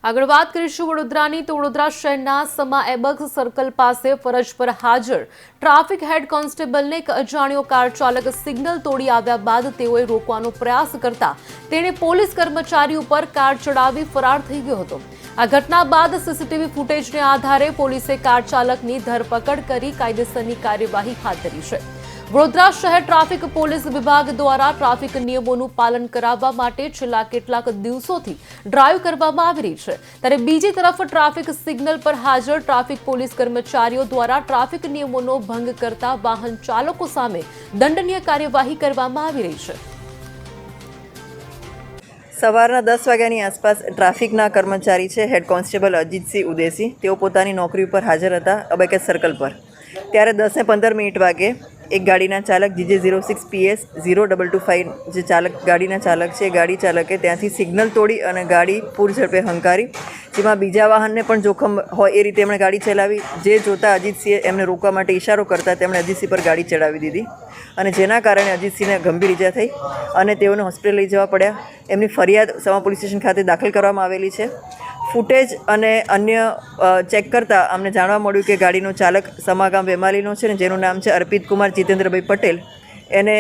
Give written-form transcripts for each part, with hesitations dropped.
આગળ વાત કરીશું વડોદરાની તો વડોદરા શહેરના સમા એબક્સ સર્કલ પાસે ફરજ પર હાજર ટ્રાફિક હેડ કોન્સ્ટેબલને એક અજાણ્યો કાર ચાલક સિગ્નલ તોડી આવ્યા બાદ તેઓએ રોકવાનો પ્રયાસ કરતા તેણે પોલીસ કર્મચારી ઉપર કાર ચડાવી ફરાર થઈ ગયો હતો। આ ઘટના બાદ સીસીટીવી ફૂટેજને આધારે પોલીસે કાર ચાલકની ધરપકડ કરી કાયદેસરની કાર્યવાહી હાથ ધરી છે। વડોદરા શહેર ટ્રાફિક પોલીસ વિભાગ દ્વારા ટ્રાફિક નિયમોનું પાલન કરાવવા માટે છેલ્લા કેટલાક દિવસોથી ડ્રાઈવ કરવામાં આવી રહી છે, ત્યારે બીજી તરફ ટ્રાફિક સિગ્નલ પર હાજર ટ્રાફિક પોલીસ કર્મચારીઓ દ્વારા ટ્રાફિક નિયમોનો ભંગ કરતા વાહન ચાલકો સામે દંડનીય કાર્યવાહી કરવામાં આવી રહી છે। સવારના 10 વાગ્યાની આસપાસ ટ્રાફિકના કર્મચારી છે હેડ કોન્સ્ટેબલ અજીતસિંહ ઉદેસી, તેઓ પોતાની નોકરી ઉપર હાજર હતા અબેકસ સર્કલ પર। ત્યારે 10:15 વાગે એક ગાડીના ચાલક GJ06 PS 0225 જે ગાડીના ચાલક છે, ગાડી ચાલકે ત્યાંથી સિગ્નલ તોડી અને ગાડી પૂર ઝડપે હંકારી, જેમાં બીજા વાહનને પણ જોખમ હોય એ રીતે એમણે ગાડી ચલાવી। જે જોતાં અજીતસિંહે એમને રોકવા માટે ઇશારો કરતા તેમણે અજીતસિંહ પર ગાડી ચડાવી દીધી અને જેના કારણે અજીતસિંહને ગંભીર ઈજા થઈ અને તેઓને હોસ્પિટલ લઈ જવા પડ્યા। એમની ફરિયાદ સમા પોલીસ સ્ટેશન ખાતે દાખલ કરવામાં આવેલી છે। ફૂટેજ અને અન્ય ચેક કરતાં અમને જાણવા મળ્યું કે ગાડીનો ચાલક સમાગામ વેમાલીનો છે ને જેનું નામ છે અર્પિત કુમાર જીતેન્દ્રભાઈ પટેલ। એને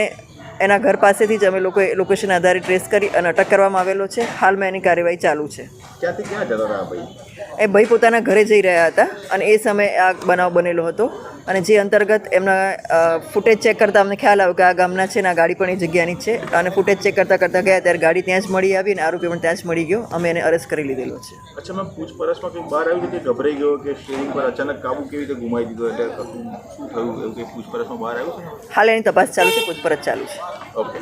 એના ઘર પાસેથી જ અમે લોકોએ લોકેશન આધારે ટ્રેસ કરી અને અટક કરવામાં આવેલો છે। હાલમાં એની કાર્યવાહી ચાલુ છે। ક્યાંથી ક્યાં જતા હતા ભાઈ? એ ભાઈ પોતાના ઘરે જઈ રહ્યા હતા અને એ સમયે આ બનાવ બનેલો હતો અને જે અંતર્ગત એમના ફૂટેજ ચેક કરતાં અમને ખ્યાલ આવ્યો કે આ ગામના છે ને આ ગાડી પણ એ જગ્યાની જ છે અને ફૂટેજ ચેક કરતાં ગયા ત્યારે ગાડી ત્યાં જ મળી આવી અને આરોપી પણ ત્યાં જ મળી ગયો। અમે એને અરેસ્ટ કરી લીધેલો છે। અચ્છા મેમ, પૂછપરછમાં કંઈક બહાર આવ્યું કે ગભરાઈ ગયો કે સ્ટીરિંગ પર અચાનક કાબુ કેવી રીતે ગુમાવી દીધો, એટલે શું થયું એવું કંઈ પૂછપરછમાં બહાર આવ્યું છે? હાલ એની તપાસ ચાલુ છે, પૂછપરછ ચાલુ છે। ઓકે।